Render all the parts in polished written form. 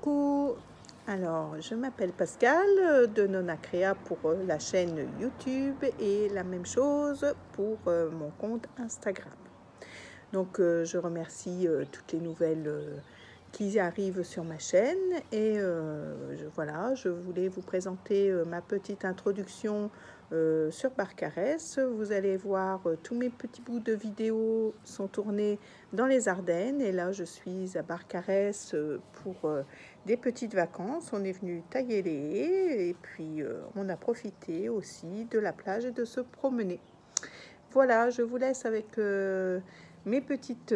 Coucou, alors je m'appelle Pascal de Nona Créa pour la chaîne YouTube et la même chose pour mon compte Instagram. Donc je remercie toutes les nouvelles qui arrivent sur ma chaîne et voilà, je voulais vous présenter ma petite introduction sur Barcarès. Vous allez voir tous mes petits bouts de vidéos sont tournés dans les Ardennes et là je suis à Barcarès pour des petites vacances. On est venu tailler les haies et puis on a profité aussi de la plage et de se promener. Voilà, je vous laisse avec mes petites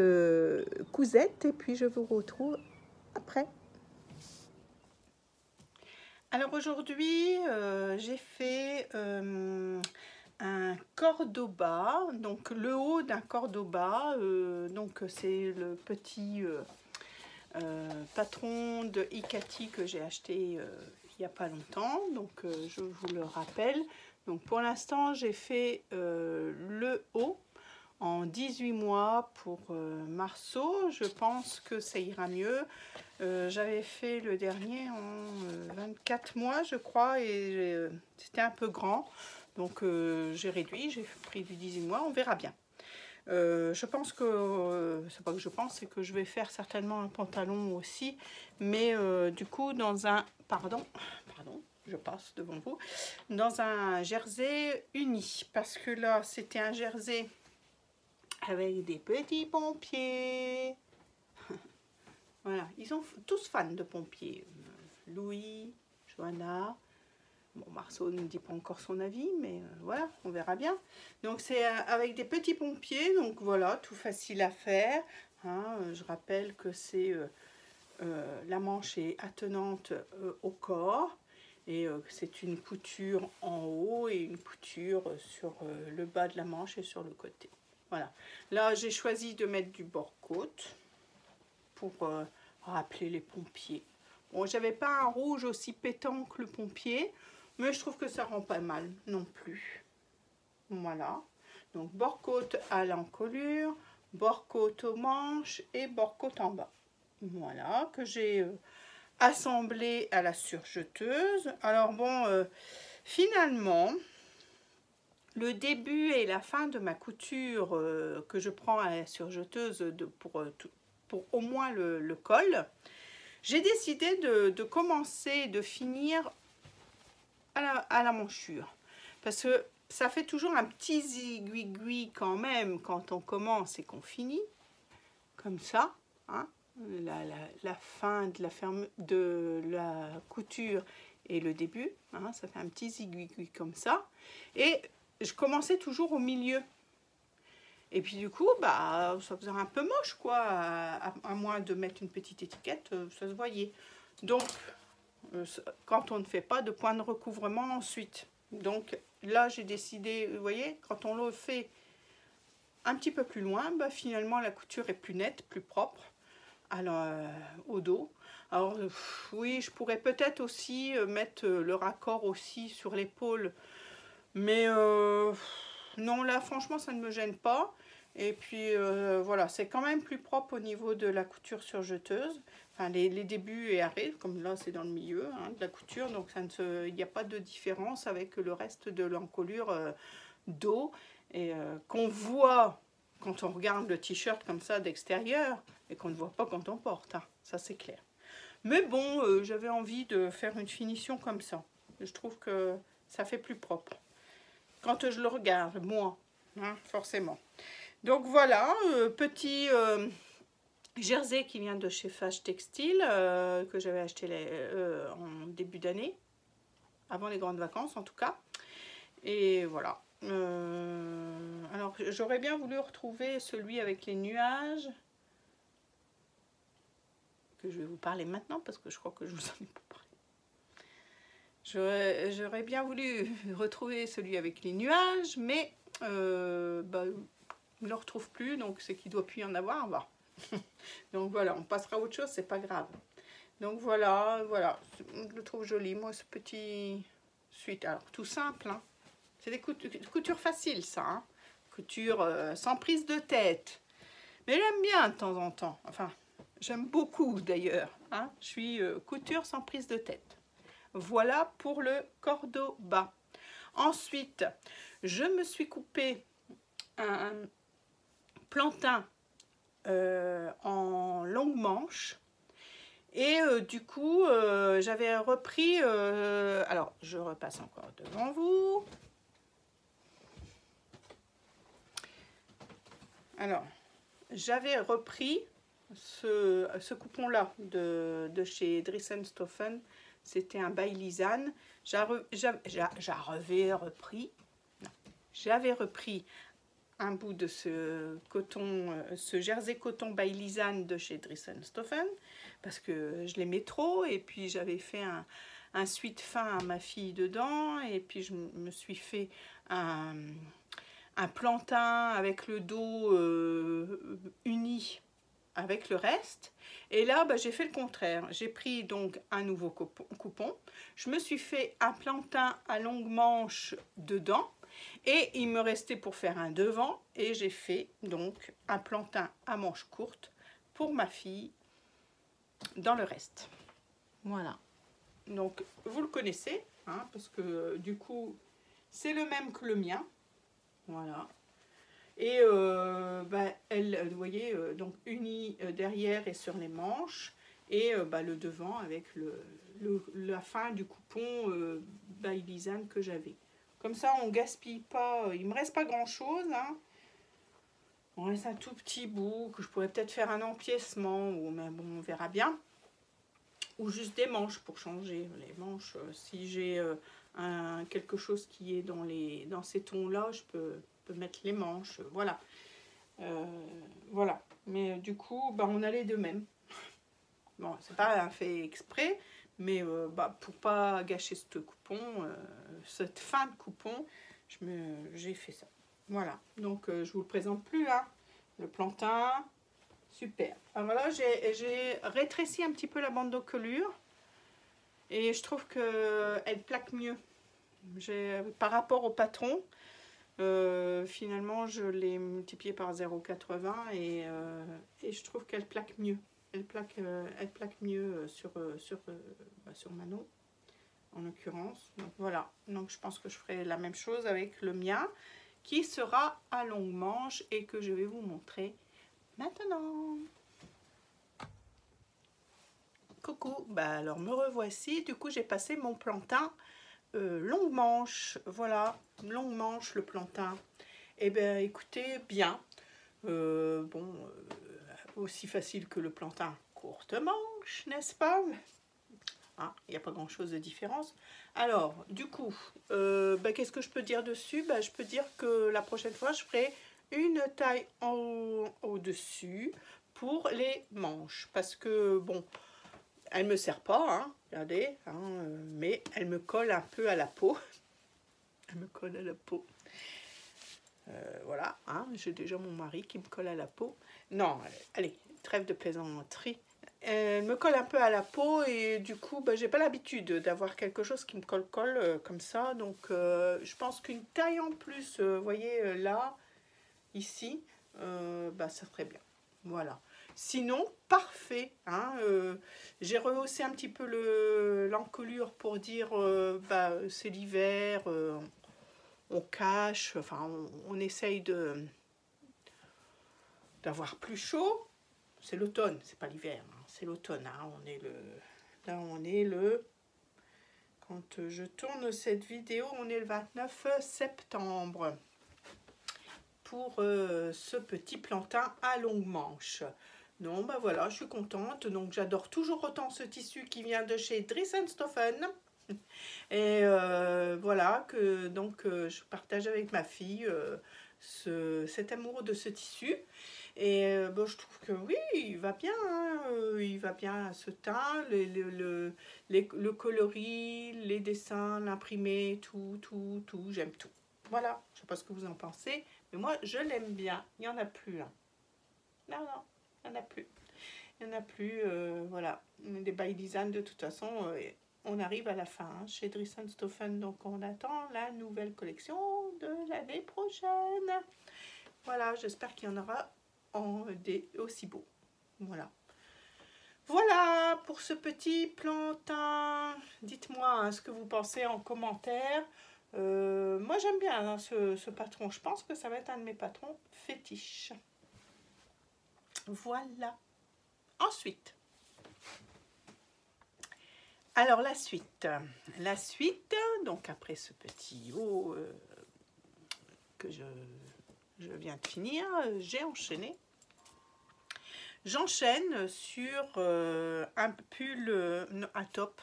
cousettes et puis je vous retrouve après. Alors aujourd'hui, j'ai fait un cordoba, donc le haut d'un cordoba, donc c'est le petit patron de Icati que j'ai acheté il n'y a pas longtemps, donc je vous le rappelle. Donc pour l'instant j'ai fait le haut en 18 mois pour Marceau. Je pense que ça ira mieux. J'avais fait le dernier en 24 mois je crois et c'était un peu grand, donc j'ai réduit, j'ai pris du 18 mois, on verra bien. Je pense que, c'est pas que je pense, c'est que je vais faire certainement un pantalon aussi, mais du coup dans un, pardon, je passe devant vous, dans un jersey uni, parce que là c'était un jersey avec des petits pompiers. Voilà, ils sont tous fans de pompiers. Louis, Johanna, bon, Marceau ne dit pas encore son avis, mais voilà, on verra bien. Donc c'est avec des petits pompiers, donc voilà, tout facile à faire. Hein, je rappelle que c'est la manche est attenante au corps et c'est une couture en haut et une couture sur le bas de la manche et sur le côté. Voilà, là j'ai choisi de mettre du bord-côte pour rappeler les pompiers. Bon, j'avais pas un rouge aussi pétant que le pompier, mais je trouve que ça rend pas mal non plus. Voilà, donc bord-côte à l'encolure, bord-côte aux manches et bord-côte en bas. Voilà, que j'ai assemblé à la surjeteuse. Alors bon, finalement, le début et la fin de ma couture que je prends à la surjeteuse pour au moins le col, j'ai décidé de commencer, de finir à la manchure. Parce que ça fait toujours un petit zigouigui quand même quand on commence et qu'on finit. Comme ça. Hein, la fin de la couture et le début. Hein, ça fait un petit zigouigui comme ça. Et je commençais toujours au milieu. Et puis du coup, bah, ça faisait un peu moche, quoi, à moins de mettre une petite étiquette, ça se voyait. Donc, quand on ne fait pas de point de recouvrement ensuite. Donc là, j'ai décidé, vous voyez, quand on le fait un petit peu plus loin, bah, finalement, la couture est plus nette, plus propre au dos. Alors, oui, je pourrais peut-être aussi mettre le raccord aussi sur l'épaule, mais non, là, franchement, ça ne me gêne pas. Et puis, voilà, c'est quand même plus propre au niveau de la couture surjeteuse. Enfin, les débuts et arrêts, comme là, c'est dans le milieu hein, de la couture. Donc, il n'y a pas de différence avec le reste de l'encolure dos. Et qu'on voit quand on regarde le t-shirt comme ça d'extérieur et qu'on ne voit pas quand on porte. Hein, ça, c'est clair. Mais bon, j'avais envie de faire une finition comme ça. Je trouve que ça fait plus propre. Quand je le regarde, moi, hein, forcément. Donc voilà, petit jersey qui vient de chez Fage Textile, que j'avais acheté en début d'année, avant les grandes vacances en tout cas. Et voilà. Alors j'aurais bien voulu retrouver celui avec les nuages, que je vais vous parler maintenant parce que je crois que je vous en ai pas parlé. J'aurais bien voulu retrouver celui avec les nuages, mais bah, je ne le retrouve plus, donc c'est qu'il ne doit plus y en avoir. Bah. Donc voilà, on passera à autre chose, c'est pas grave. Donc voilà, je le trouve joli, moi, ce petit suite. Alors, tout simple, hein. C'est des coutures faciles, ça. Hein. Couture sans prise de tête. Mais j'aime bien de temps en temps. Enfin, J'aime beaucoup d'ailleurs. Hein. Je suis couture sans prise de tête. Voilà pour le cordeau bas. Ensuite, je me suis coupé un plantain en longue manche. Et du coup, j'avais repris... alors, je repasse encore devant vous. Alors, j'avais repris ce coupon-là de chez Dressenstoffen. C'était un Bailisane. J'avais repris un bout de ce coton, ce jersey coton Bailisane de chez Dressenstoffen parce que je l'aimais trop, et puis j'avais fait un sweat fin à ma fille dedans, et puis je me suis fait un plantain avec le dos uni avec le reste. Et là j'ai fait le contraire, j'ai pris donc un nouveau coupon, je me suis fait un plantain à longue manche dedans, et il me restait pour faire un devant, et j'ai fait donc un plantain à manche courte pour ma fille dans le reste. Voilà, donc vous le connaissez, hein, parce que du coup c'est le même que le mien. Voilà. Et elle, vous voyez, donc unie derrière et sur les manches, et le devant avec la fin du coupon Bailisane que j'avais. Comme ça, on gaspille pas. Il me reste pas grand chose. Hein. On reste un tout petit bout que je pourrais peut-être faire un empiècement, mais bon, on verra bien. Ou juste des manches pour changer. Les manches, si j'ai quelque chose qui est dans ces tons-là, je peux mettre les manches, voilà. Voilà, mais du coup on allait de même. Bon, c'est pas un fait exprès, mais pour pas gâcher ce coupon, cette fin de coupon, j'ai fait ça. Voilà, donc je vous le présente plus, hein. Le plantain, super. Alors là, j'ai rétréci un petit peu la bande de colure, et je trouve que elle plaque mieux. Par rapport au patron, finalement je l'ai multiplié par 0,80, et je trouve qu'elle plaque mieux. Elle plaque mieux sur Manon en l'occurrence. Donc voilà, donc je pense que je ferai la même chose avec le mien qui sera à longue manche et que je vais vous montrer maintenant. Coucou, alors me revoici. Du coup j'ai passé mon plantain longue manche, voilà, longue manche le plantain. Et bien écoutez, bien, aussi facile que le plantain courte manche, n'est-ce pas? Il n'y a pas grand chose de différence. Alors du coup, qu'est-ce que je peux dire dessus? Je peux dire que la prochaine fois je ferai une taille au-dessus pour les manches, parce que bon, elle me sert pas, hein, regardez, hein, mais elle me colle un peu à la peau. Elle me colle à la peau. Voilà, hein, j'ai déjà mon mari qui me colle à la peau. Non, allez, trêve de plaisanterie. Elle me colle un peu à la peau, et du coup, j'ai pas l'habitude d'avoir quelque chose qui me colle comme ça. Donc, je pense qu'une taille en plus, vous voyez, là, ici, ça serait bien. Voilà. Sinon, parfait. Hein, j'ai rehaussé un petit peu l'encolure pour dire c'est l'hiver, on cache, enfin on essaye d'avoir plus chaud. C'est l'automne, c'est pas l'hiver, hein, c'est l'automne. Hein, quand je tourne cette vidéo, on est le 29 septembre. Pour ce petit plantain à longue manche. Non, voilà, je suis contente. Donc j'adore toujours autant ce tissu qui vient de chez Dressenstoffen. Et voilà, que donc je partage avec ma fille cet amour de ce tissu. Et je trouve que oui, il va bien, hein, il va bien à ce teint, le coloris, les dessins, l'imprimé, tout, j'aime tout. Voilà, je ne sais pas ce que vous en pensez, mais moi je l'aime bien. Il n'y en a plus. Hein. Non, il n'y en a plus. Il n'y en a plus, voilà. Les Bailisane, de toute façon, on arrive à la fin hein, chez Dressenstoffen, donc on attend la nouvelle collection de l'année prochaine. Voilà, j'espère qu'il y en aura des aussi beaux. Voilà. Voilà pour ce petit plantain. Dites-moi hein, ce que vous pensez en commentaire. Moi j'aime bien hein, ce patron. Je pense que ça va être un de mes patrons fétiches. Voilà. Ensuite. Alors la suite. La suite, donc après ce petit haut que je viens de finir, j'ai enchaîné. J'enchaîne sur un pull, un top.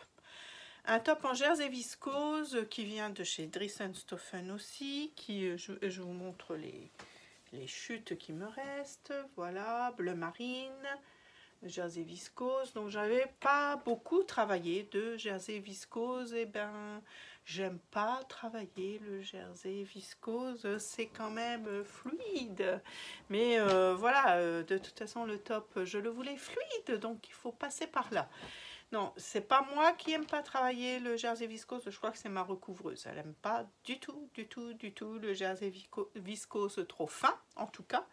Un top en jersey viscose qui vient de chez Dresden-Stoffen aussi. Je vous montre les chutes qui me restent. Voilà, bleu marine, jersey viscose. Donc j'avais pas beaucoup travaillé de jersey viscose. Et ben j'aime pas travailler le jersey viscose, c'est quand même fluide. Mais voilà, de toute façon le top je le voulais fluide, donc il faut passer par là. Non, c'est pas moi qui aime pas travailler le jersey viscose, je crois que c'est ma recouvreuse. Elle aime pas du tout le jersey viscose trop fin, en tout cas.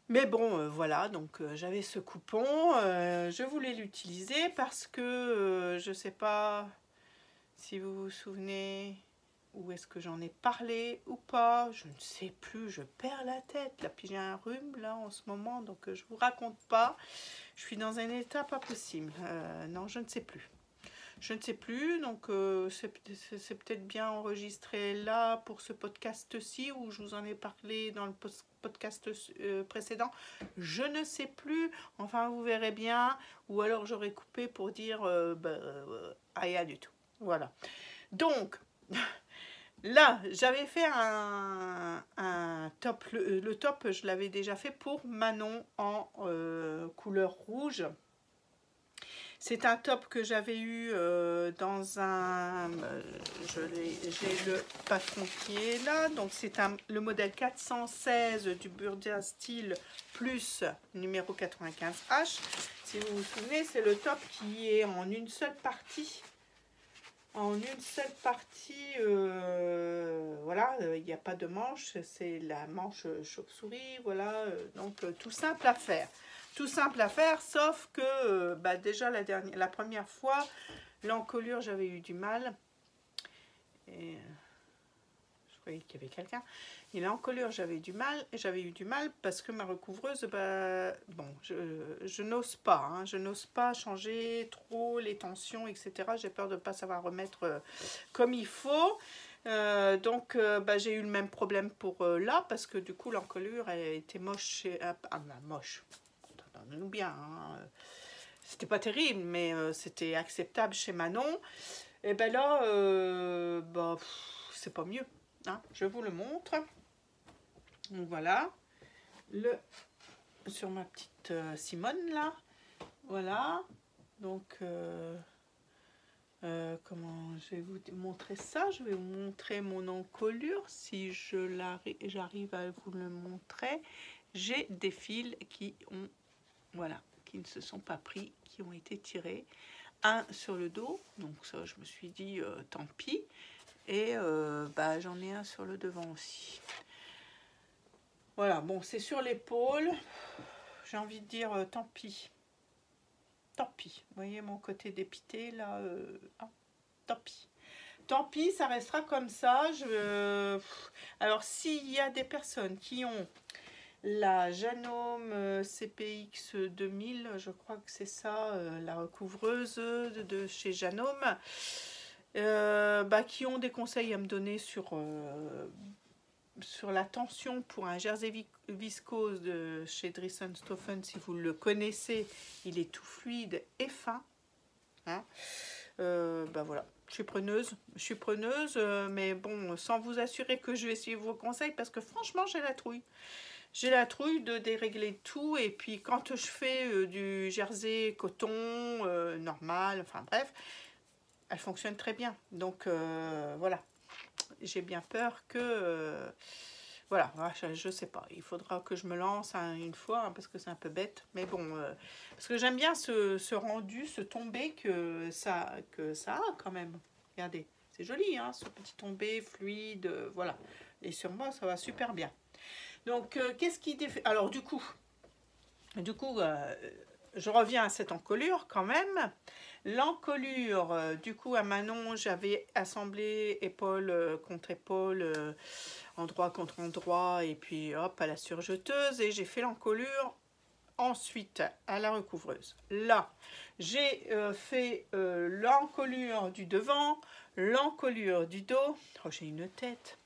Mais bon, voilà, donc j'avais ce coupon, je voulais l'utiliser parce que je sais pas si vous vous souvenez où est-ce que j'en ai parlé ou pas, je ne sais plus, je perds la tête. Là, puis j'ai un rhume là en ce moment, donc je vous raconte pas. Je suis dans un état pas possible. Non, je ne sais plus. Je ne sais plus, donc c'est peut-être bien enregistré là pour ce podcast-ci où je vous en ai parlé dans le podcast précédent. Je ne sais plus, enfin vous verrez bien, ou alors j'aurais coupé pour dire rien du tout. Voilà. Donc, là, j'avais fait un top. Le top, je l'avais déjà fait pour Manon en couleur rouge. C'est un top que j'avais eu dans un... j'ai le patron qui est là. Donc, c'est le modèle 416 du Burda Style plus numéro 95H. Si vous vous souvenez, c'est le top qui est en une seule partie. En une seule partie, voilà, il n'y a pas de manche, c'est la manche chauve-souris, voilà, donc tout simple à faire. Tout simple à faire, sauf que déjà la première fois, l'encolure, j'avais eu du mal. Et, je croyais qu'il y avait quelqu'un. Et l'encolure, j'avais eu du mal parce que ma recouvreuse, bon, je n'ose pas, hein, je n'ose pas changer trop les tensions, etc. J'ai peur de ne pas savoir remettre comme il faut. Donc, j'ai eu le même problème pour là, parce que du coup, l'encolure, elle était moche. Moche, entendons-nous bien. Hein. C'était pas terrible, mais c'était acceptable chez Manon. Et ben là, c'est pas mieux. Hein. Je vous le montre. Donc voilà, sur ma petite Simone là, voilà, donc comment je vais vous montrer ça, je vais vous montrer mon encolure, si j'arrive à vous le montrer, j'ai des fils qui ont, voilà, qui ne se sont pas pris, qui ont été tirés, un sur le dos, donc ça je me suis dit tant pis, et j'en ai un sur le devant aussi. Voilà, bon, c'est sur l'épaule. J'ai envie de dire tant pis. Tant pis. Vous voyez mon côté dépité là tant pis. Tant pis, ça restera comme ça. Alors, s'il y a des personnes qui ont la Janome CPX 2000, je crois que c'est ça, la recouvreuse de chez Janome, qui ont des conseils à me donner sur la tension pour un jersey viscose de chez Dresden-Stoffen, si vous le connaissez, il est tout fluide et fin. Hein. Voilà, je suis preneuse, mais bon, sans vous assurer que je vais suivre vos conseils, parce que franchement, j'ai la trouille. J'ai la trouille de dérégler tout, et puis quand je fais du jersey coton normal, enfin bref, elle fonctionne très bien. Donc voilà. J'ai bien peur que... voilà, je sais pas. Il faudra que je me lance une fois, hein, parce que c'est un peu bête. Mais bon, parce que j'aime bien ce rendu, ce tombé que ça a quand même. Regardez, c'est joli, hein, ce petit tombé fluide, voilà. Et sur moi, ça va super bien. Donc, qu'est-ce qui... Alors, du coup je reviens à cette encolure quand même. L'encolure, du coup, à Manon, j'avais assemblé épaule contre épaule, endroit contre endroit, et puis hop, à la surjeteuse, et j'ai fait l'encolure ensuite à la recouvreuse. Là, j'ai fait l'encolure du devant, l'encolure du dos. Oh, j'ai une tête.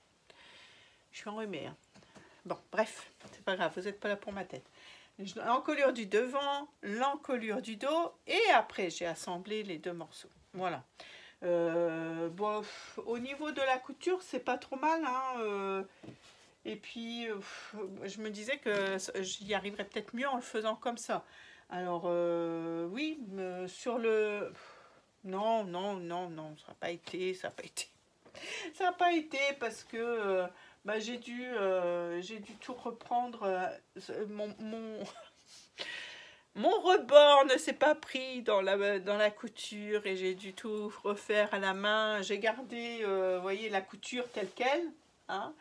Je suis enrhumée. Hein. Bon, bref, c'est pas grave, vous n'êtes pas là pour ma tête. L'encolure du devant, l'encolure du dos, et après j'ai assemblé les deux morceaux. Voilà. Bon, au niveau de la couture, c'est pas trop mal. Hein, et puis, je me disais que j'y arriverais peut-être mieux en le faisant comme ça. Alors, oui, sur le... Non, non, non, non, ça n'a pas été, ça n'a pas été. Ça n'a pas été parce que bah, j'ai dû tout reprendre. Mon rebord ne s'est pas pris dans la couture et j'ai dû tout refaire à la main. J'ai gardé, vous voyez, la couture telle qu'elle. Hein,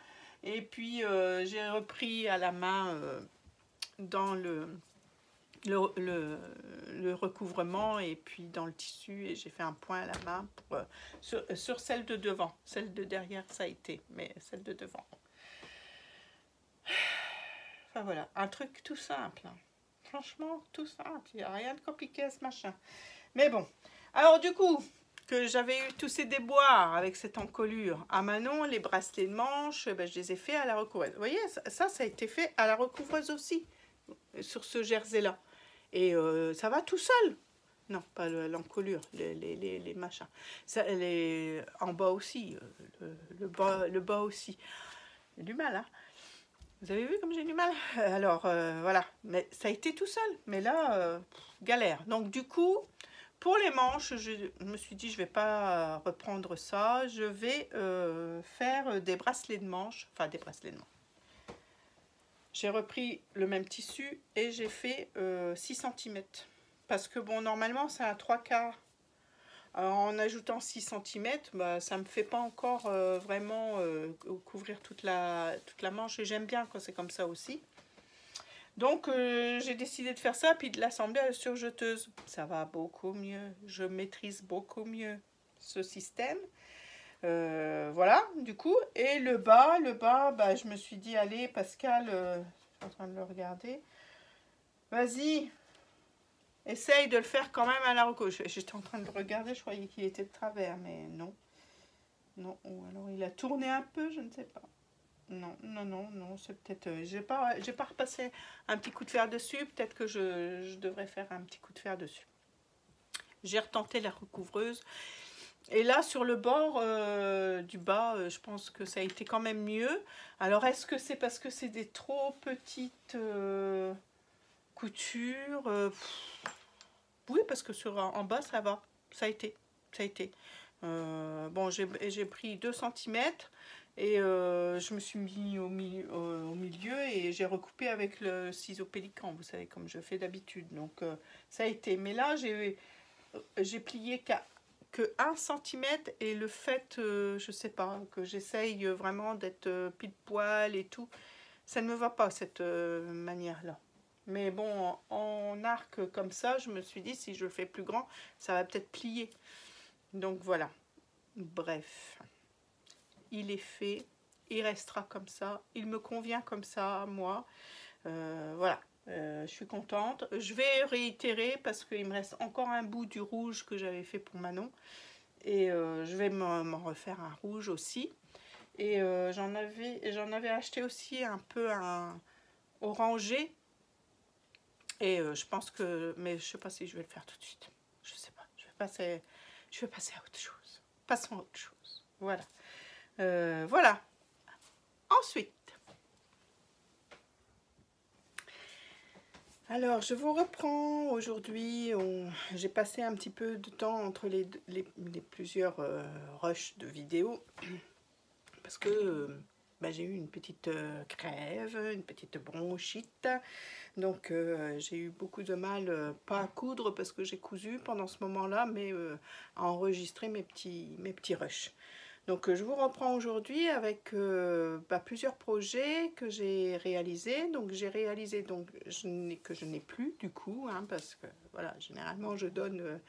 et puis, j'ai repris à la main dans le recouvrement et puis dans le tissu. Et j'ai fait un point à la main pour, sur celle de devant. Celle de derrière, ça a été, mais celle de devant. Enfin, voilà, un truc tout simple. Hein. Franchement, tout simple. Il n'y a rien de compliqué à ce machin. Mais bon. Alors, du coup, que j'avais eu tous ces déboires avec cette encolure à Manon, les bracelets de manche, ben, je les ai fait à la recouvreuse. Vous voyez, ça a été fait à la recouvreuse aussi, sur ce jersey-là. Et ça va tout seul. Non, pas l'encolure, les machins. Ça, en bas aussi, le bas aussi. J'ai du mal, hein. Vous avez vu comme j'ai du mal? Alors, voilà. Mais ça a été tout seul. Mais là, galère. Donc, du coup, pour les manches, je me suis dit, je ne vais pas reprendre ça. Je vais faire des bracelets de manches. Enfin, des bracelets de manches. J'ai repris le même tissu et j'ai fait 6 cm. Parce que, bon, normalement, c'est à 3/4. Alors, en ajoutant 6 cm, bah, ça ne me fait pas encore vraiment couvrir toute la manche. Et j'aime bien quand c'est comme ça aussi. Donc, j'ai décidé de faire ça, puis de l'assembler à la surjeteuse. Ça va beaucoup mieux. Je maîtrise beaucoup mieux ce système. Voilà, du coup. Et le bas, bah, je me suis dit, allez, Pascal, je suis en train de le regarder. Vas-y. Essaye de le faire quand même à la reco. J'étais en train de le regarder, je croyais qu'il était de travers, mais non. Non, ou alors il a tourné un peu, je ne sais pas. Non, non, non, non, c'est peut-être... j'ai pas repassé un petit coup de fer dessus, peut-être que je devrais faire un petit coup de fer dessus. J'ai retenté la recouvreuse. Et là, sur le bord du bas, je pense que ça a été quand même mieux. Alors, est-ce que c'est parce que c'est des trop petites... couture, oui, parce que en bas ça va, ça a été. Bon, j'ai pris 2 cm et je me suis mis au milieu et j'ai recoupé avec le ciseau pélican, vous savez, comme je fais d'habitude. Donc ça a été. Mais là, j'ai plié que 1 cm et le fait, je sais pas, que j'essaye vraiment d'être pile poil et tout, ça ne me va pas cette manière-là. Mais bon, en arc comme ça, je me suis dit, si je le fais plus grand, ça va peut-être plier. Donc voilà. Bref. Il est fait. Il restera comme ça. Il me convient comme ça, moi. Voilà. Je suis contente. Je vais réitérer parce qu'il me reste encore un bout du rouge que j'avais fait pour Manon. Et je vais m'en refaire un rouge aussi. Et j'en avais acheté aussi un peu un orangé. Et je pense que... Mais je ne sais pas si je vais le faire tout de suite. Je ne sais pas. Je vais passer à autre chose. Passons à autre chose. Voilà. Voilà. Ensuite. Alors, je vous reprends. Aujourd'hui, j'ai passé un petit peu de temps entre les plusieurs rushs de vidéos. Parce que... bah, j'ai eu une petite crève, une petite bronchite. Donc j'ai eu beaucoup de mal, pas à coudre parce que j'ai cousu pendant ce moment-là, mais à enregistrer mes petits rushs. Donc je vous reprends aujourd'hui avec plusieurs projets que j'ai réalisés. Donc j'ai réalisé que je n'ai plus du coup, hein, parce que voilà, généralement je donne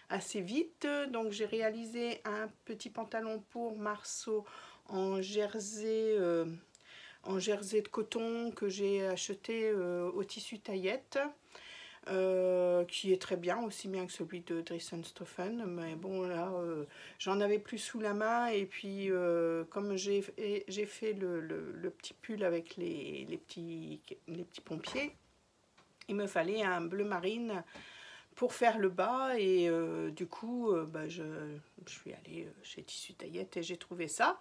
assez vite. Donc j'ai réalisé un petit pantalon pour Marceau en jersey de coton que j'ai acheté au tissu taillette. Qui est très bien, aussi bien que celui de Dressenstoffen, mais bon là j'en avais plus sous la main, et puis comme j'ai fait le petit pull avec les petits pompiers, il me fallait un bleu marine pour faire le bas, et du coup je suis allée chez Tissu Taillette et j'ai trouvé ça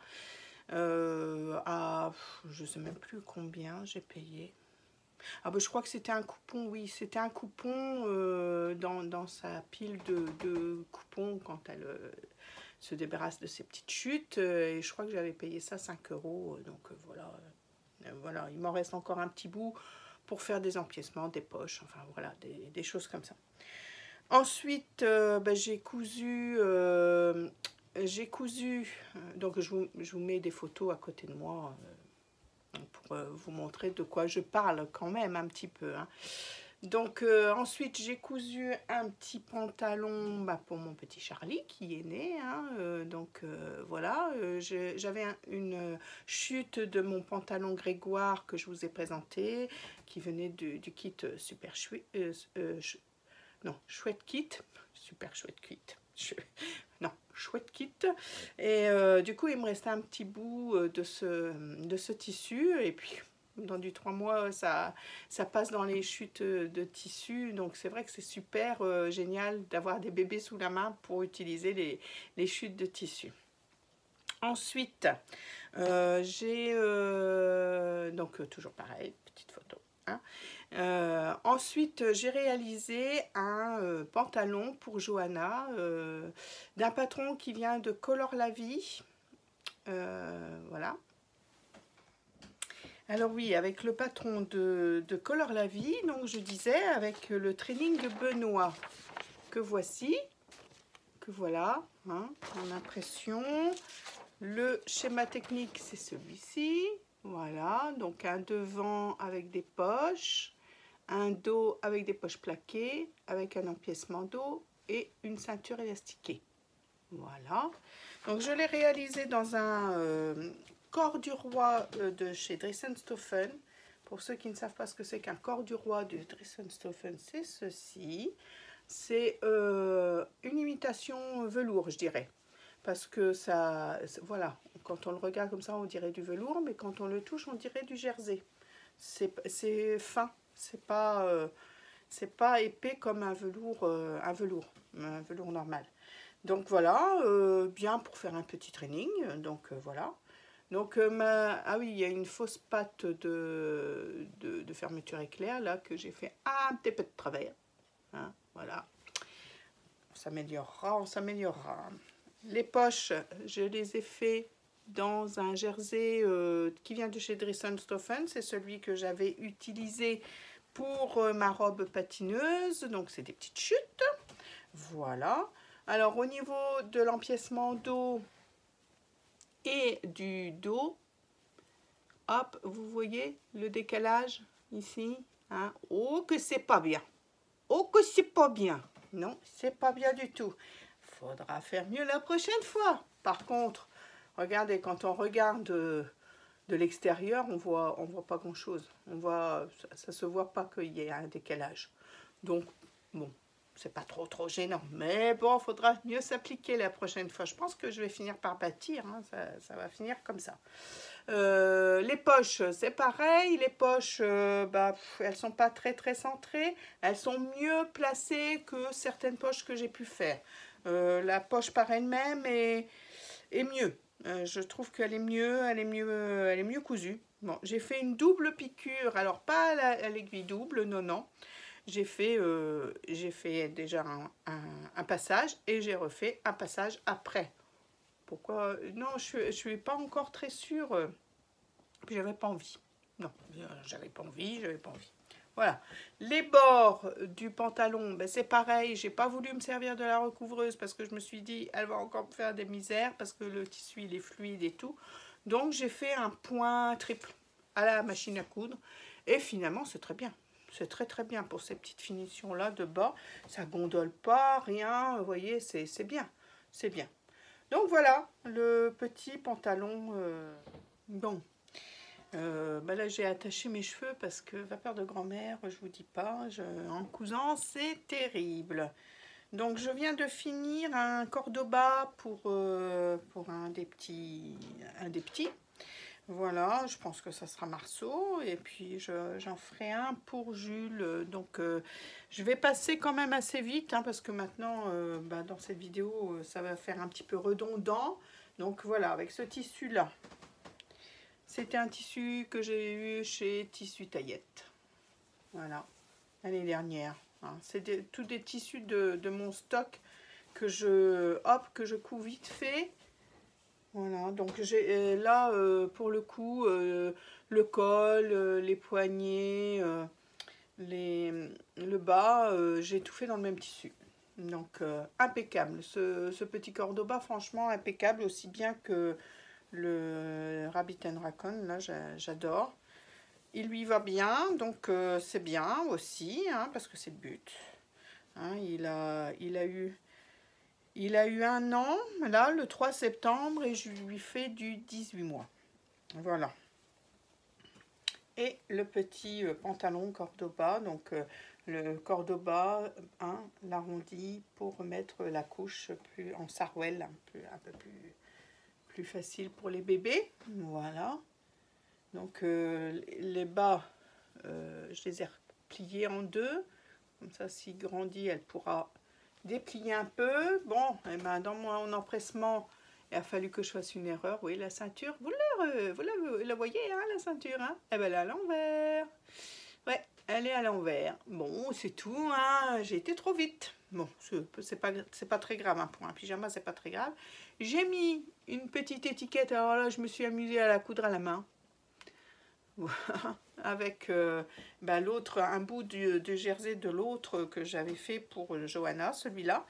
à je sais même plus combien j'ai payé. Ah bah, je crois que c'était un coupon, oui, c'était un coupon dans sa pile de coupons quand elle se débarrasse de ses petites chutes, et je crois que j'avais payé ça 5 €, donc voilà, voilà, il m'en reste encore un petit bout pour faire des empiècements, des poches, enfin voilà, des choses comme ça. Ensuite, j'ai cousu, donc je vous mets des photos à côté de moi, pour vous montrer de quoi je parle quand même un petit peu, hein. Donc ensuite j'ai cousu un petit pantalon pour mon petit Charlie qui est né, hein, voilà, j'avais une chute de mon pantalon Grégoire que je vous ai présenté, qui venait du kit super chouette, non, chouette kit, super chouette kit, non, chouette kit, et du coup il me restait un petit bout de ce tissu, et puis dans du 3 mois ça passe dans les chutes de tissu, donc c'est vrai que c'est super génial d'avoir des bébés sous la main pour utiliser les chutes de tissu. Ensuite j'ai donc toujours pareil, petite photo, hein. Ensuite j'ai réalisé un pantalon pour Johanna d'un patron qui vient de Color la Vie, voilà. Alors oui, avec le patron de Color la Vie, donc je disais, avec le training de Benoît que voici, que voilà, hein, en impression. Le schéma technique c'est celui-ci, voilà, donc un devant avec des poches, un dos avec des poches plaquées, avec un empiècement dos et une ceinture élastiquée. Voilà. Donc je l'ai réalisé dans un corps du roi de chez Dressenstoffen. Pour ceux qui ne savent pas ce que c'est qu'un corps du roi de Dressenstoffen, c'est ceci. C'est une imitation velours, je dirais. Parce que ça, voilà, quand on le regarde comme ça, on dirait du velours, mais quand on le touche, on dirait du jersey. C'est fin. C'est pas épais comme un velours normal. Donc voilà, bien pour faire un petit training. Donc voilà. Donc ah oui, il y a une fausse patte de fermeture éclair là que j'ai fait un petit peu de travers, hein, voilà. On s'améliorera. Les poches, je les ai fait dans un jersey qui vient de chez Dressenstoffen. C'est celui que j'avais utilisé pour ma robe patineuse. Donc c'est des petites chutes. Voilà. Alors au niveau de l'empiècement dos et du dos, hop, vous voyez le décalage ici, hein? Oh que c'est pas bien. Oh que c'est pas bien. Non, c'est pas bien du tout. Faudra faire mieux la prochaine fois. Par contre, regardez, quand on regarde de l'extérieur, on voit pas grand chose. Ça se voit pas qu'il y ait un décalage. Donc, bon, c'est pas trop gênant. Mais bon, faudra mieux s'appliquer la prochaine fois. Je pense que je vais finir par bâtir, hein, ça va finir comme ça. Les poches, c'est pareil. Les poches, elles sont pas très centrées. Elles sont mieux placées que certaines poches que j'ai pu faire. La poche par elle-même est mieux. Je trouve qu'elle est mieux cousue. Bon, j'ai fait une double piqûre, alors pas à l'aiguille double, non. J'ai fait déjà un passage et j'ai refait un passage après. Pourquoi? Non, je suis pas encore très sûre. J'avais pas envie. Non, j'avais pas envie. Voilà. Les bords du pantalon, ben c'est pareil. J'ai pas voulu me servir de la recouvreuse parce que je me suis dit, elle va encore me faire des misères parce que le tissu, il est fluide et tout. Donc, j'ai fait un point triple à la machine à coudre. Et finalement, c'est très bien. C'est très très bien pour ces petites finitions là de bas. Ça gondole pas, rien. Vous voyez, c'est bien. C'est bien. Donc voilà, le petit pantalon. Bon. Bah là j'ai attaché mes cheveux parce que vapeur de grand-mère, je vous dis pas, en cousant c'est terrible. Donc je viens de finir un cordoba pour un des petits. Voilà, je pense que ça sera Marceau et puis j'en ferai un pour Jules. Donc je vais passer quand même assez vite hein, parce que maintenant bah, dans cette vidéo ça va faire un petit peu redondant. Donc voilà, avec ce tissu là. C'était un tissu que j'ai eu chez Tissu Taillette. Voilà, l'année dernière. Hein. C'est tous des tissus de mon stock que je couds vite fait. Voilà, donc j'ai là, pour le coup, le col, les poignets, le bas, j'ai tout fait dans le même tissu. Donc, impeccable. Ce petit cordoba, franchement, impeccable, aussi bien que le Rabbit and Raccoon, là, j'adore. Il lui va bien, donc c'est bien aussi, hein, parce que c'est le but. Hein, il a eu 1 an, là, le 3 septembre, et je lui fais du 18 mois. Voilà. Et le petit pantalon cordoba, donc le cordoba, hein, l'arrondi pour remettre la couche plus en sarouel, un peu plus facile pour les bébés. Voilà. Donc les bas, je les ai pliés en 2. Comme ça, s'il grandit, elle pourra déplier un peu. Bon, et ben, dans mon empressement, il a fallu que je fasse une erreur. Oui, la ceinture, vous la voyez, hein, la ceinture, hein? Eh ben, elle est à l'envers. Ouais, elle est à l'envers. Bon, c'est tout, hein. J'ai été trop vite. Bon, c'est pas très grave, hein. Pour un pyjama, c'est pas très grave. J'ai mis une petite étiquette. Alors là, je me suis amusée à la coudre à la main. Avec bah, l'autre, un bout de jersey de l'autre que j'avais fait pour Johanna, celui-là,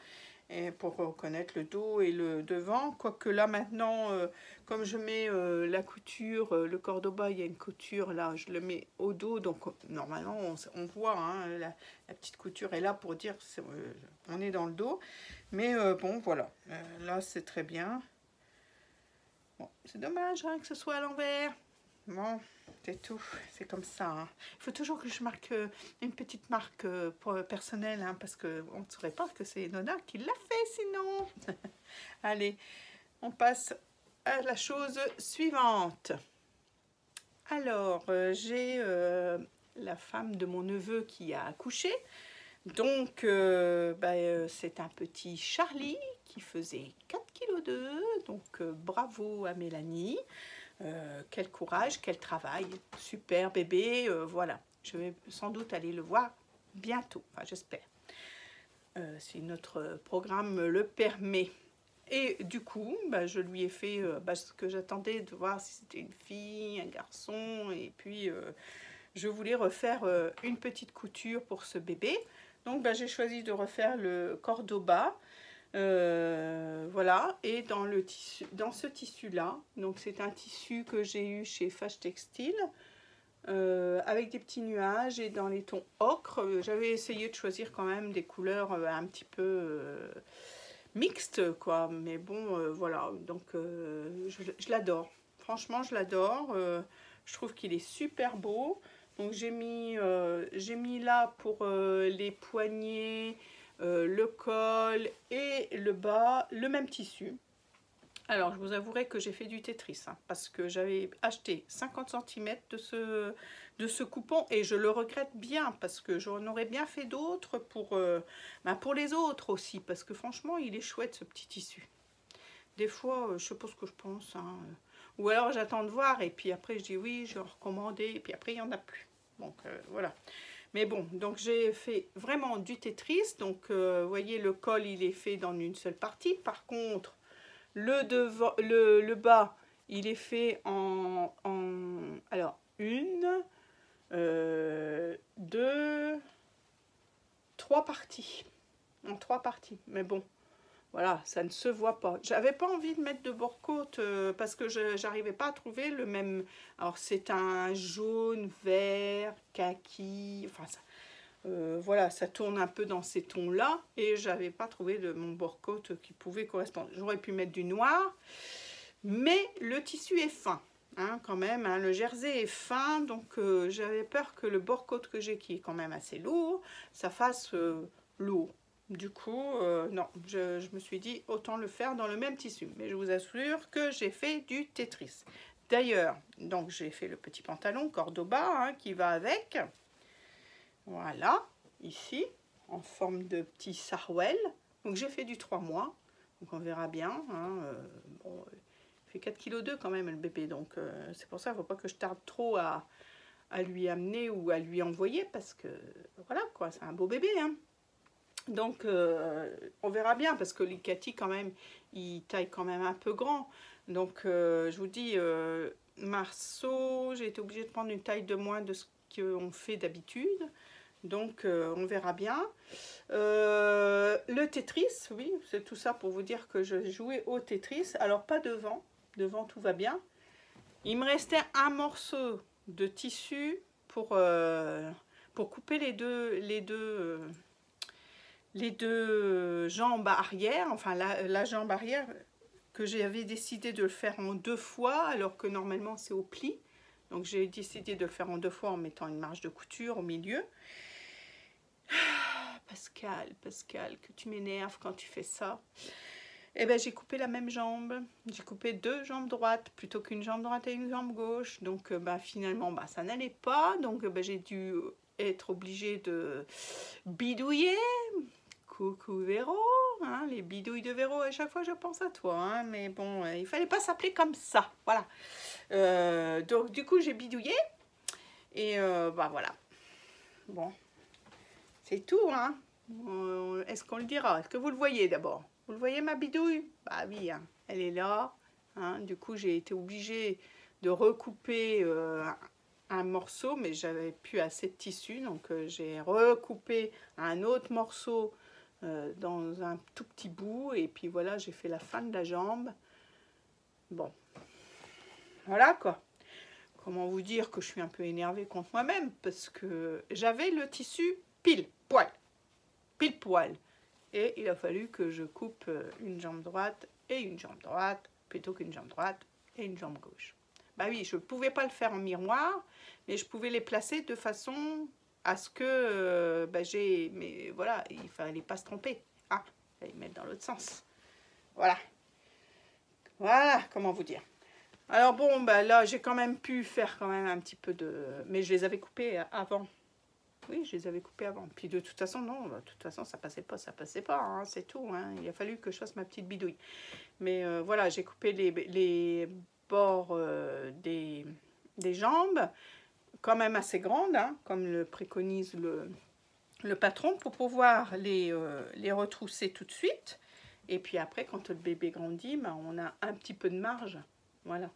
et pour reconnaître le dos et le devant. Quoique là maintenant, comme je mets la couture, le cordoba, il y a une couture là, je le mets au dos, donc normalement on voit hein, la petite couture est là pour dire on est dans le dos. Mais bon voilà, là c'est très bien. Bon, c'est dommage hein, que ce soit à l'envers. Bon, c'est tout, c'est comme ça. Hein. Il faut toujours que je marque une petite marque personnelle, hein, parce qu'on ne saurait pas que c'est Nona qui l'a fait sinon. Allez, on passe à la chose suivante. Alors, j'ai la femme de mon neveu qui a accouché. Donc, c'est un petit Charlie qui faisait 4,2 kg. Donc, bravo à Mélanie. Quel courage, quel travail, super bébé, voilà. Je vais sans doute aller le voir bientôt, enfin j'espère, si notre programme le permet. Et du coup, bah, je lui ai fait ce que j'attendais de voir si c'était une fille, un garçon, et puis je voulais refaire une petite couture pour ce bébé. Donc bah, j'ai choisi de refaire le cordoba. Voilà, et dans ce tissu là, donc c'est un tissu que j'ai eu chez Fâche Textile avec des petits nuages et dans les tons ocre. J'avais essayé de choisir quand même des couleurs un petit peu mixtes quoi, mais bon voilà, donc je l'adore, franchement je l'adore, je trouve qu'il est super beau. Donc j'ai mis là pour les poignets, le col et le bas, le même tissu. Alors, je vous avouerai que j'ai fait du Tetris, hein, parce que j'avais acheté 50 cm de ce coupon et je le regrette bien, parce que j'en aurais bien fait d'autres pour les autres aussi, parce que franchement, il est chouette ce petit tissu. Des fois, je sais pas ce que je pense, hein, ou alors j'attends de voir et puis après je dis oui, je vais recommander et puis après il n'y en a plus. Donc voilà. Mais bon, donc j'ai fait vraiment du Tetris. Donc, vous voyez, le col, il est fait dans une seule partie. Par contre, le bas, il est fait alors, 1, 2, 3 parties. En 3 parties. Mais bon, voilà, ça ne se voit pas. J'avais pas envie de mettre de bord-côte parce que j'arrivais pas à trouver le même. Alors c'est un jaune, vert, kaki, enfin ça, voilà, ça tourne un peu dans ces tons-là et j'avais pas trouvé de mon bord-côte qui pouvait correspondre. J'aurais pu mettre du noir, mais le tissu est fin, hein, quand même, hein, le jersey est fin, donc j'avais peur que le bord-côte que j'ai, qui est quand même assez lourd, ça fasse lourd. Du coup, non, je me suis dit autant le faire dans le même tissu, mais je vous assure que j'ai fait du Tetris. D'ailleurs, donc j'ai fait le petit pantalon Cordoba hein, qui va avec. Voilà, ici, en forme de petit sarouel. Donc j'ai fait du 3 mois, donc on verra bien. Hein, bon, il fait 4,2 kg quand même le bébé, donc c'est pour ça qu'il ne faut pas que je tarde trop à lui amener ou à lui envoyer, parce que voilà quoi, c'est un beau bébé. Hein. Donc on verra bien, parce que l'Icati quand même, il taille quand même un peu grand. Donc je vous dis, Marceau, j'ai été obligée de prendre une taille de moins de ce qu'on fait d'habitude. Donc on verra bien. Le Tetris, oui, c'est tout ça pour vous dire que je jouais au Tetris. Alors pas devant, devant tout va bien. Il me restait un morceau de tissu pour couper les deux jambes arrière, enfin la jambe arrière, que j'avais décidé de le faire en 2 fois, alors que normalement c'est au pli. Donc j'ai décidé de le faire en 2 fois en mettant une marge de couture au milieu. Pascal, que tu m'énerves quand tu fais ça. Eh ben j'ai coupé la même jambe. J'ai coupé 2 jambes droites plutôt qu'une jambe droite et une jambe gauche. Donc finalement ça n'allait pas. Donc j'ai dû être obligée de bidouiller. Coucou Véro, hein, les bidouilles de Véro, à chaque fois je pense à toi, hein, mais bon, il fallait pas s'appeler comme ça, voilà. Donc du coup j'ai bidouillé, et voilà. Bon, c'est tout, hein. Est-ce qu'on le dira? Est-ce que vous le voyez d'abord? Vous le voyez ma bidouille? Bah oui, hein, elle est là, hein. Du coup j'ai été obligée de recouper un morceau, mais j'avais plus assez de tissu, donc j'ai recoupé un autre morceau dans un tout petit bout, et puis voilà, j'ai fait la fin de la jambe. Bon, voilà quoi. Comment vous dire que je suis un peu énervée contre moi-même, parce que j'avais le tissu pile poil, et il a fallu que je coupe une jambe droite et une jambe droite plutôt qu'une jambe droite et une jambe gauche. Bah oui, je ne pouvais pas le faire en miroir, mais je pouvais les placer de façon à ce que mais voilà, il fallait pas se tromper, hein, il fallait mettre dans l'autre sens. Voilà, comment vous dire. Alors bon, là j'ai quand même pu faire quand même un petit peu de, mais je les avais coupés avant. Oui, je les avais coupés avant. Puis de toute façon, non, de toute façon ça passait pas, hein, c'est tout. Hein. Il a fallu que je fasse ma petite bidouille. Mais voilà, j'ai coupé les bords des jambes, quand même assez grandes, hein, comme le préconise le patron, pour pouvoir les retrousser tout de suite. Et puis après, quand le bébé grandit, on a un petit peu de marge. Voilà.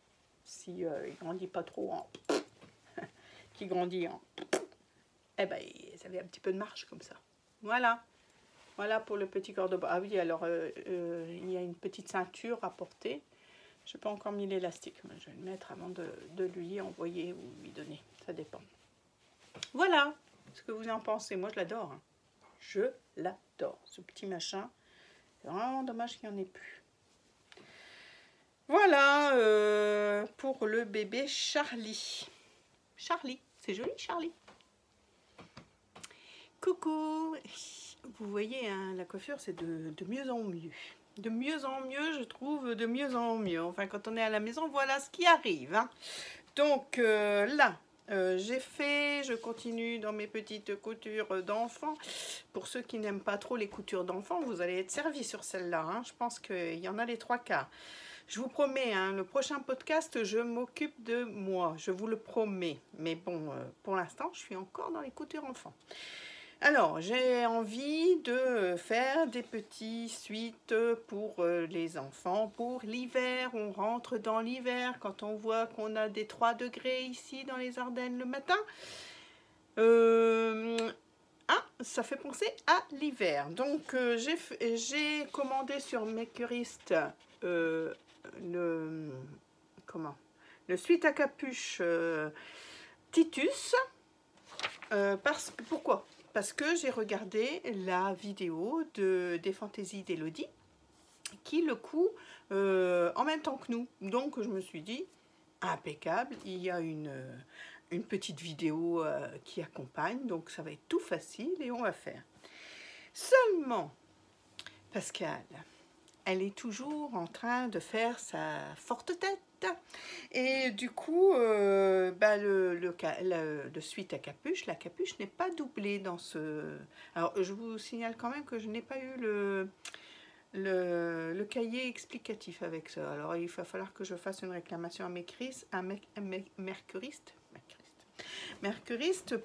Si il grandit pas trop en qui grandit en eh ben, ça avait un petit peu de marge comme ça. Voilà. Voilà pour le petit Cordoba. Ah oui, alors il y a une petite ceinture à porter. Je n'ai pas encore mis l'élastique, mais je vais le mettre avant de lui envoyer ou lui donner. Ça dépend. Voilà ce que vous en pensez. Moi, je l'adore. Hein. Je l'adore, ce petit machin. C'est vraiment dommage qu'il n'y en ait plus. Voilà pour le bébé Charlie. Charlie, c'est joli Charlie. Coucou. Vous voyez, hein, la coiffure, c'est de mieux en mieux. De mieux en mieux, je trouve, de mieux en mieux. Enfin, quand on est à la maison, voilà ce qui arrive. Hein. Donc là, je continue dans mes petites coutures d'enfants. Pour ceux qui n'aiment pas trop les coutures d'enfants, vous allez être servis sur celle-là. Hein. Je pense qu'il y en a les 3/4. Je vous promets, hein, le prochain podcast, je m'occupe de moi. Je vous le promets. Mais bon, pour l'instant, je suis encore dans les coutures enfants. Alors, j'ai envie de faire des petits suites pour les enfants. Pour l'hiver, on rentre dans l'hiver quand on voit qu'on a des 3 degrés ici dans les Ardennes le matin. ça fait penser à l'hiver. Donc j'ai commandé sur Makerist le sweat à capuche Titus. Pourquoi? Parce que j'ai regardé la vidéo des fantaisies d'Elodie qui le coud en même temps que nous. Donc je me suis dit, impeccable, il y a une petite vidéo qui accompagne, donc ça va être tout facile et on va faire. Seulement, Pascal, elle est toujours en train de faire sa forte tête. Et du coup, le sweat à capuche, la capuche n'est pas doublée dans ce... Alors, je vous signale quand même que je n'ai pas eu le cahier explicatif avec ça. Alors, il va falloir que je fasse une réclamation à Mercuriste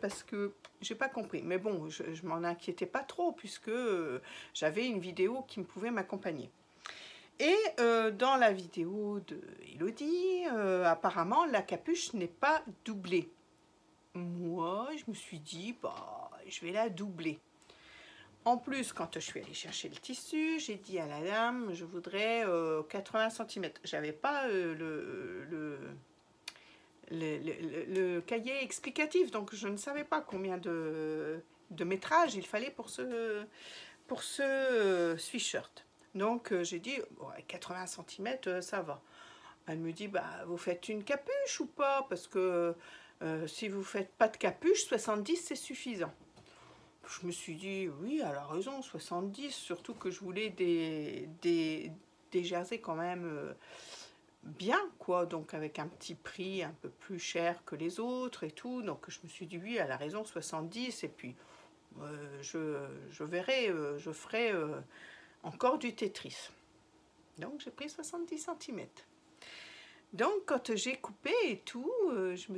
parce que j'ai pas compris. Mais bon, je m'en inquiétais pas trop puisque j'avais une vidéo qui me pouvait m'accompagner. Et dans la vidéo de Elodie, apparemment la capuche n'est pas doublée. Moi, je me suis dit, bah, je vais la doubler. En plus, quand je suis allée chercher le tissu, j'ai dit à la dame, je voudrais 80 cm. J'avais pas le cahier explicatif, donc je ne savais pas combien de métrage il fallait pour ce sweatshirt. Donc j'ai dit, ouais, 80 cm, ça va. Elle me dit, bah, vous faites une capuche ou pas? Parce que si vous faites pas de capuche, 70 c'est suffisant. Je me suis dit, oui, elle a raison, 70, surtout que je voulais des jerseys quand même bien, quoi, donc avec un petit prix un peu plus cher que les autres et tout. Donc je me suis dit, oui, elle a raison, 70, et puis je verrai, je ferai encore du Tetris. Donc j'ai pris 70 cm. Donc quand j'ai coupé et tout, je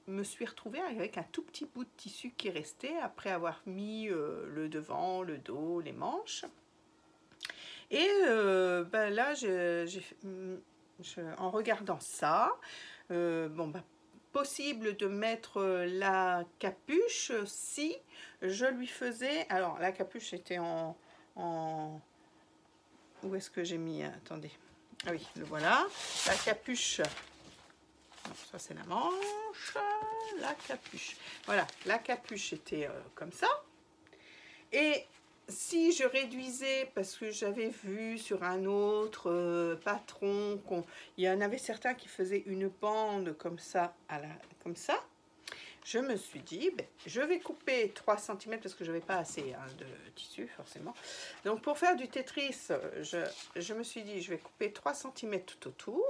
me suis retrouvée avec un tout petit bout de tissu qui restait après avoir mis le devant, le dos, les manches. Et ben là, en regardant ça, bon, ben, possible de mettre la capuche si je lui faisais... Alors la capuche était en où est-ce que j'ai mis? Attendez. Ah oui, le voilà. La capuche. Non, ça c'est la manche. La capuche. Voilà, la capuche était comme ça. Et si je réduisais, parce que j'avais vu sur un autre patron, il y en avait certains qui faisaient une bande comme ça, comme ça. Je me suis dit, ben, je vais couper 3 cm parce que je n'avais pas assez de tissu forcément. Donc pour faire du Tetris, je me suis dit, je vais couper 3 cm tout autour.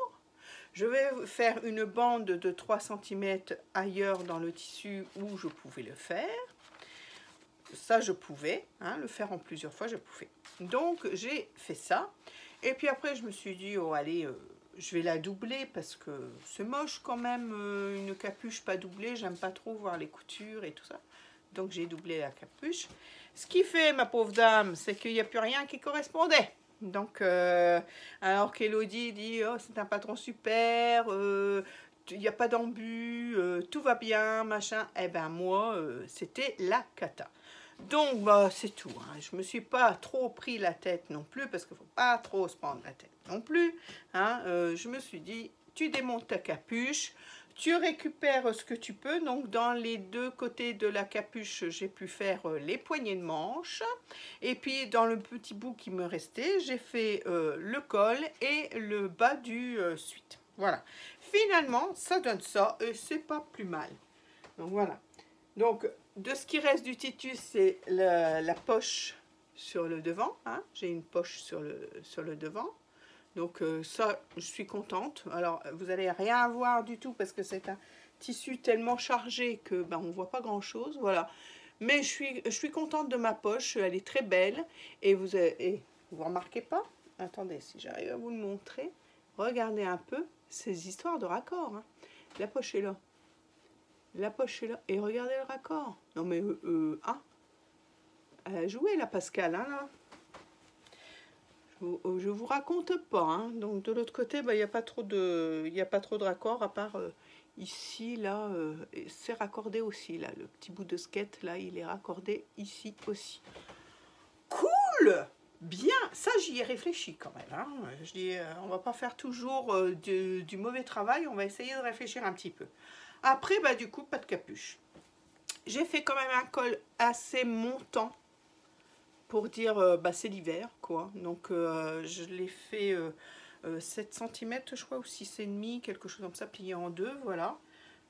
Je vais faire une bande de 3 cm ailleurs dans le tissu où je pouvais le faire. Ça, je pouvais, hein, le faire en plusieurs fois, je pouvais. Donc j'ai fait ça. Et puis après, je me suis dit, oh allez... je vais la doubler parce que c'est moche quand même, une capuche pas doublée. J'aime pas trop voir les coutures et tout ça. Donc j'ai doublé la capuche. Ce qui fait, ma pauvre dame, c'est qu'il n'y a plus rien qui correspondait. Donc, alors qu'Elodie dit, oh, c'est un patron super, il n'y a pas d'embut, tout va bien, machin. Eh ben moi, c'était la cata. Donc, bah, c'est tout. Hein. Je ne me suis pas trop pris la tête non plus, parce qu'il ne faut pas trop se prendre la tête non plus. Hein. Je me suis dit, tu démontes ta capuche, tu récupères ce que tu peux. Donc, dans les deux côtés de la capuche, j'ai pu faire les poignées de manche. Et puis, dans le petit bout qui me restait, j'ai fait le col et le bas du sweat. Voilà. Finalement, ça donne ça, et c'est pas plus mal. Donc, voilà. Donc, de ce qui reste du Titus, c'est la poche sur le devant. Hein. J'ai une poche sur le devant. Donc ça, je suis contente. Alors, vous n'allez rien voir du tout parce que c'est un tissu tellement chargé que ben, on ne voit pas grand-chose. Voilà. Mais je suis contente de ma poche. Elle est très belle. Et vous remarquez pas? Attendez, si j'arrive à vous le montrer. Regardez un peu ces histoires de raccords. Hein. La poche est là. La poche est là. Et regardez le raccord. Non mais, hein. Elle a joué la Pascal, hein, là. Je vous raconte pas. Hein. Donc de l'autre côté, bah, il n'y a pas trop de raccords, à part ici, là, c'est raccordé aussi, là, le petit bout de skate, là, il est raccordé ici aussi. Cool! Bien, ça j'y ai réfléchi quand même. Hein. Je dis, on va pas faire toujours du mauvais travail, on va essayer de réfléchir un petit peu. Après, bah, du coup, pas de capuche. J'ai fait quand même un col assez montant pour dire, bah, c'est l'hiver, quoi. Donc, je l'ai fait 7 cm, je crois, ou 6,5, quelque chose comme ça, plié en deux, voilà.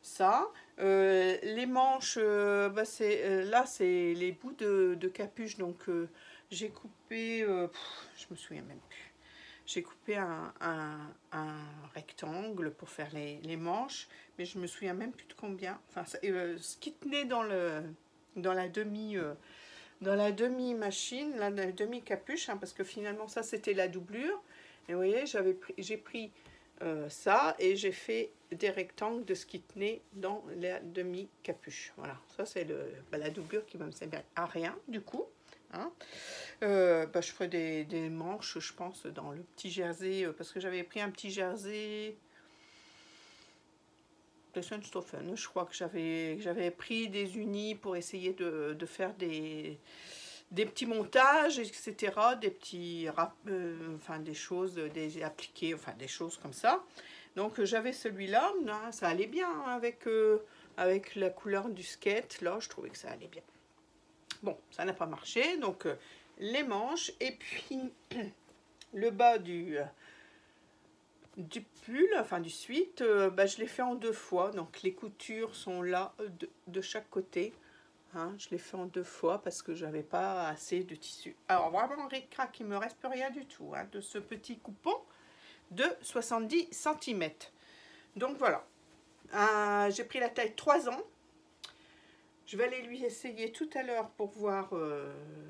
Ça. Les manches, bah, là, c'est les bouts de capuche, donc j'ai coupé, je me souviens même plus. J'ai coupé un rectangle pour faire les manches, mais je me souviens même plus de combien. Enfin, ce qui tenait dans la demi-machine, la demi-capuche, hein, parce que finalement ça c'était la doublure. Et vous voyez, j'ai pris ça et j'ai fait des rectangles de ce qui tenait dans la demi-capuche. Voilà, ça c'est la doublure qui va me servir à rien du coup. Hein. Bah, je ferai des manches, je pense, dans le petit jersey, parce que j'avais pris un petit jersey de Sunstoffen. Je crois que j'avais pris des unis pour essayer de faire des petits montages, etc., des petits enfin des choses, des appliqués, enfin des choses comme ça. Donc j'avais celui-là, ça allait bien avec la couleur du skate, là je trouvais que ça allait bien. Bon, ça n'a pas marché, donc les manches et puis le bas du pull, enfin du sweat, bah, je l'ai fait en 2 fois, donc les coutures sont là de chaque côté. Hein, je l'ai fait en 2 fois parce que j'avais pas assez de tissu. Alors vraiment ric-rac, il me reste plus rien du tout hein, de ce petit coupon de 70 cm. Donc voilà, j'ai pris la taille 3 ans. Je vais aller lui essayer tout à l'heure pour voir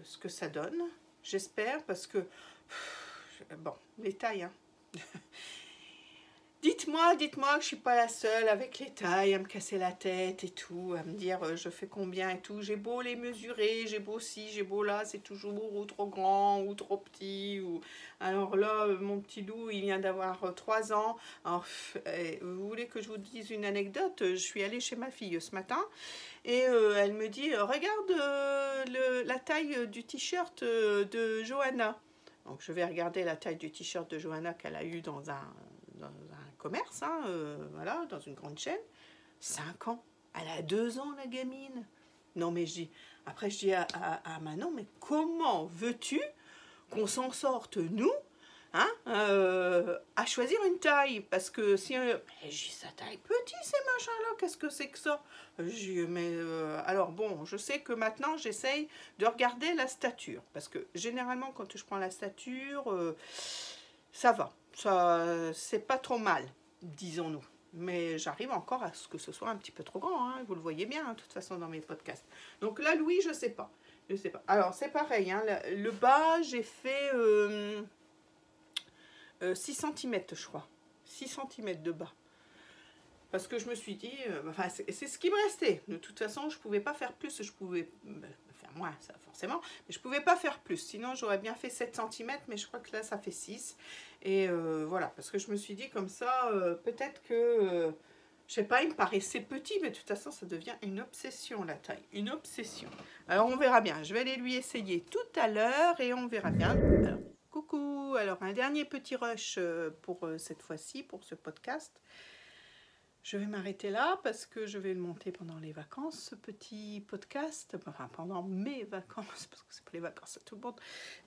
ce que ça donne. J'espère parce que bon, les tailles. Hein. Dites-moi que je suis pas la seule avec les tailles, à me casser la tête et tout, à me dire je fais combien et tout. J'ai beau les mesurer, j'ai beau ci, j'ai beau là, c'est toujours ou trop grand ou trop petit. Ou... Alors là, mon petit loup, il vient d'avoir 3 ans. Alors, vous voulez que je vous dise une anecdote? Je suis allée chez ma fille ce matin et elle me dit regarde la taille du t-shirt de Johanna. Donc je vais regarder la taille du t-shirt de Johanna qu'elle a eu dans un commerce, hein, voilà, dans une grande chaîne. 5 ans. Elle a 2 ans, la gamine. Non, mais après je dis à Manon, mais comment veux-tu qu'on s'en sorte, nous, hein, à choisir une taille? Parce que si... j'ai sa taille petit, ces machins-là, qu'est-ce que c'est que ça? Mais alors bon, je sais que maintenant, j'essaye de regarder la stature. Parce que généralement, quand je prends la stature, ça va. C'est pas trop mal, disons-nous. Mais j'arrive encore à ce que ce soit un petit peu trop grand. Hein, vous le voyez bien, hein, de toute façon, dans mes podcasts. Donc là, Louis, je sais pas. Je sais pas. Alors, c'est pareil. Hein, le bas, j'ai fait 6 cm, je crois. 6 cm de bas. Parce que je me suis dit, enfin, c'est ce qui me restait. De toute façon, je pouvais pas faire plus. Je pouvais faire moins, ça forcément. Mais je pouvais pas faire plus. Sinon, j'aurais bien fait 7 cm. Mais je crois que là, ça fait 6. Et voilà. Parce que je me suis dit, comme ça, peut-être que... je sais pas, il me paraissait petit, mais de toute façon, ça devient une obsession, la taille. Une obsession. Alors, on verra bien. Je vais aller lui essayer tout à l'heure et on verra bien. Alors, coucou. Alors, un dernier petit rush pour cette fois-ci, pour ce podcast. Je vais m'arrêter là parce que je vais le monter pendant les vacances, ce petit podcast. Enfin, pendant mes vacances, parce que c'est pas les vacances à tout le monde.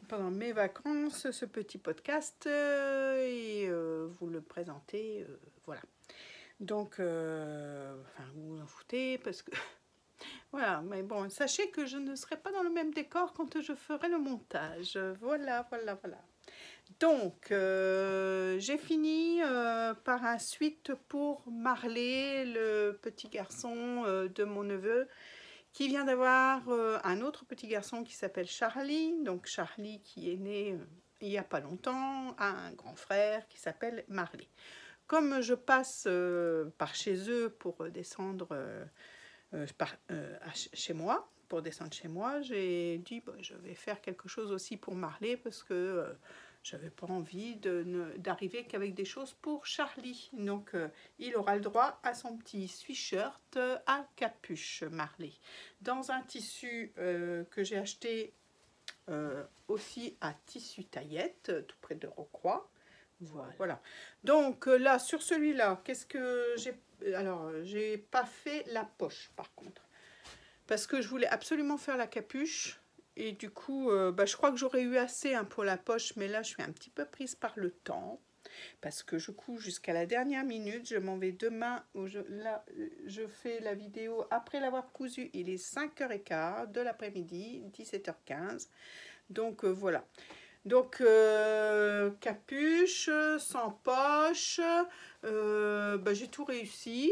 Pendant mes vacances, ce petit podcast et vous le présenter, voilà. Donc, enfin, vous vous en foutez parce que... Voilà, mais bon, sachez que je ne serai pas dans le même décor quand je ferai le montage. Voilà. Donc, j'ai fini par un sweat pour Marley, le petit garçon de mon neveu, qui vient d'avoir un autre petit garçon qui s'appelle Charlie. Donc, Charlie qui est né il n'y a pas longtemps, a un grand frère qui s'appelle Marley. Comme je passe par chez eux pour descendre chez moi, j'ai dit bon, je vais faire quelque chose aussi pour Marley parce que j'avais pas envie d'arriver qu'avec des choses pour Charlie. Donc, il aura le droit à son petit sweatshirt à capuche Marley. Dans un tissu que j'ai acheté aussi à Tissu Taillette, tout près de Rocroi. Voilà. Donc là, sur celui-là, qu'est-ce que j'ai... Alors, j'ai pas fait la poche, par contre. Parce que je voulais absolument faire la capuche. Et du coup, je crois que j'aurais eu assez pour la poche. Mais là, je suis un petit peu prise par le temps. Parce que je couds jusqu'à la dernière minute. Je m'en vais demain. Là, je fais la vidéo après l'avoir cousu. Il est 5h15 de l'après-midi, 17h15. Donc, voilà. Donc, capuche, sans poche, j'ai tout réussi.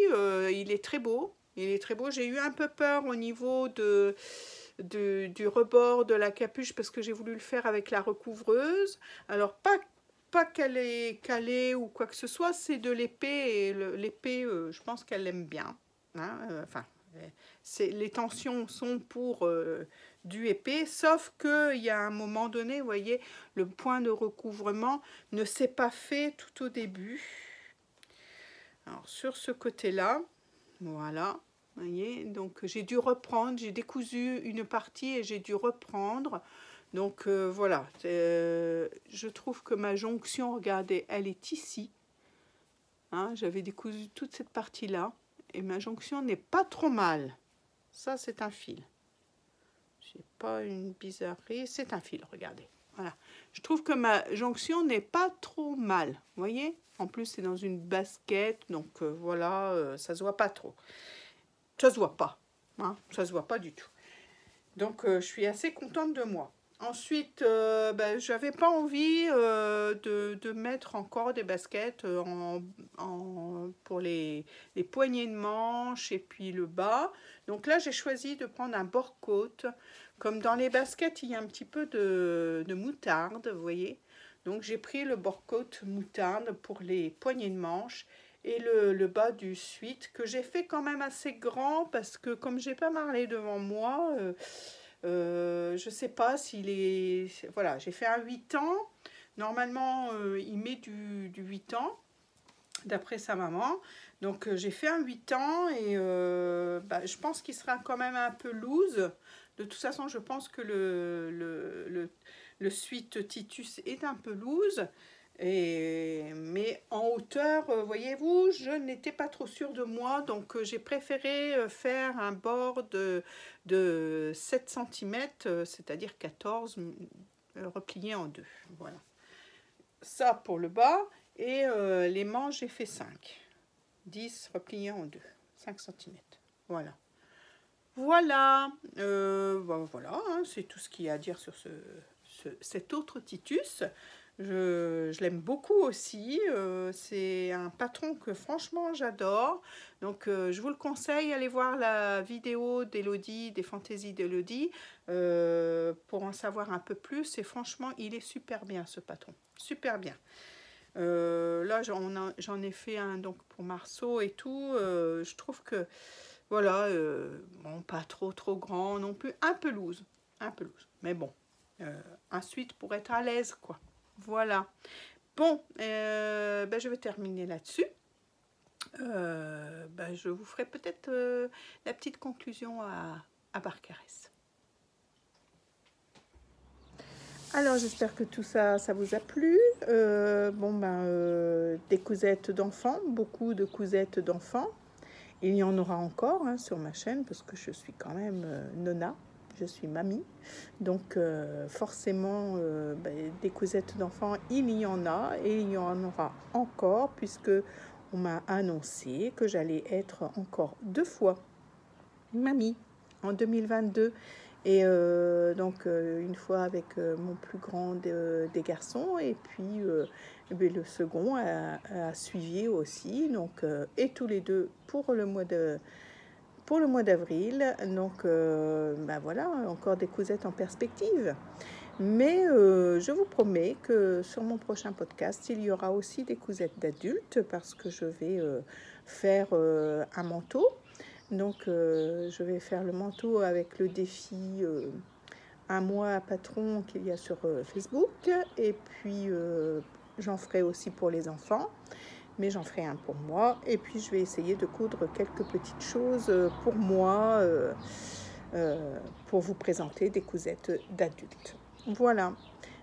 Il est très beau. Il est très beau. J'ai eu un peu peur au niveau du rebord de la capuche parce que j'ai voulu le faire avec la recouvreuse. Alors, pas qu'elle est calée ou quoi que ce soit, c'est de l'épée. Et l'épée, je pense qu'elle l'aime bien. Hein, les tensions sont pour du épais, sauf qu'il y a un moment donné, vous voyez, le point de recouvrement ne s'est pas fait tout au début. Alors, sur ce côté-là, voilà, vous voyez, donc j'ai dû reprendre, j'ai décousu une partie et j'ai dû reprendre. Donc, voilà, je trouve que ma jonction, regardez, elle est ici. Hein, j'avais décousu toute cette partie-là et ma jonction n'est pas trop mal. Ça, c'est un fil. C'est pas une bizarrerie, c'est un fil, regardez. Voilà. Je trouve que ma jonction n'est pas trop mal, vous voyez. En plus, c'est dans une basket, donc voilà, ça se voit pas trop. Ça se voit pas, hein, ça se voit pas du tout. Donc, je suis assez contente de moi. Ensuite, j'avais pas envie de mettre encore des baskets pour les poignées de manches et puis le bas. Donc là, j'ai choisi de prendre un bord-côte. Comme dans les baskets, il y a un petit peu de moutarde, vous voyez. Donc j'ai pris le bord-côte moutarde pour les poignées de manches et le bas du suite que j'ai fait quand même assez grand parce que comme j'ai pas marlé devant moi... je sais pas s'il est... Voilà, j'ai fait un 8 ans. Normalement, il met du 8 ans, d'après sa maman. Donc, j'ai fait un 8 ans et je pense qu'il sera quand même un peu loose. De toute façon, je pense que le suite Titus est un peu loose. Mais en hauteur, voyez-vous, je n'étais pas trop sûre de moi, donc j'ai préféré faire un bord de 7 cm, c'est-à-dire 14 repliés en deux. Voilà. Ça pour le bas, et les manches, j'ai fait 5. 10 repliés en deux, 5 cm. Voilà. Voilà, voilà, hein, c'est tout ce qu'il y a à dire sur cet autre Titus. Je l'aime beaucoup aussi, c'est un patron que franchement j'adore, donc je vous le conseille, allez voir la vidéo d'Elodie, des fantaisies d'Elodie, pour en savoir un peu plus, et franchement il est super bien ce patron, super bien. Là j'en ai fait un donc pour Marceau et tout, je trouve que voilà, bon pas trop grand non plus, un peu loose, mais bon, ensuite pour être à l'aise quoi. Voilà. Bon, je vais terminer là-dessus. Je vous ferai peut-être la petite conclusion à Barcarès. Alors, j'espère que tout ça, ça vous a plu. Des cousettes d'enfants, beaucoup de cousettes d'enfants. Il y en aura encore hein, sur ma chaîne parce que je suis quand même nonna. Je suis mamie, donc forcément des cousettes d'enfants, il y en a et il y en aura encore puisque on m'a annoncé que j'allais être encore 2 fois mamie en 2022 et une fois avec mon plus grand des garçons et puis le second a suivi aussi, donc et tous les deux pour le mois d'avril, donc voilà, encore des cousettes en perspective. Mais je vous promets que sur mon prochain podcast, il y aura aussi des cousettes d'adultes parce que je vais faire un manteau. Donc je vais faire le manteau avec le défi un mois patron qu'il y a sur Facebook. Et puis, j'en ferai aussi pour les enfants. Mais j'en ferai un pour moi. Et puis, je vais essayer de coudre quelques petites choses pour moi, pour vous présenter des cousettes d'adultes. Voilà.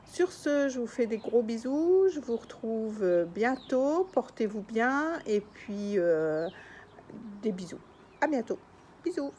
Sur ce, je vous fais des gros bisous. Je vous retrouve bientôt. Portez-vous bien. Et puis, des bisous. À bientôt. Bisous.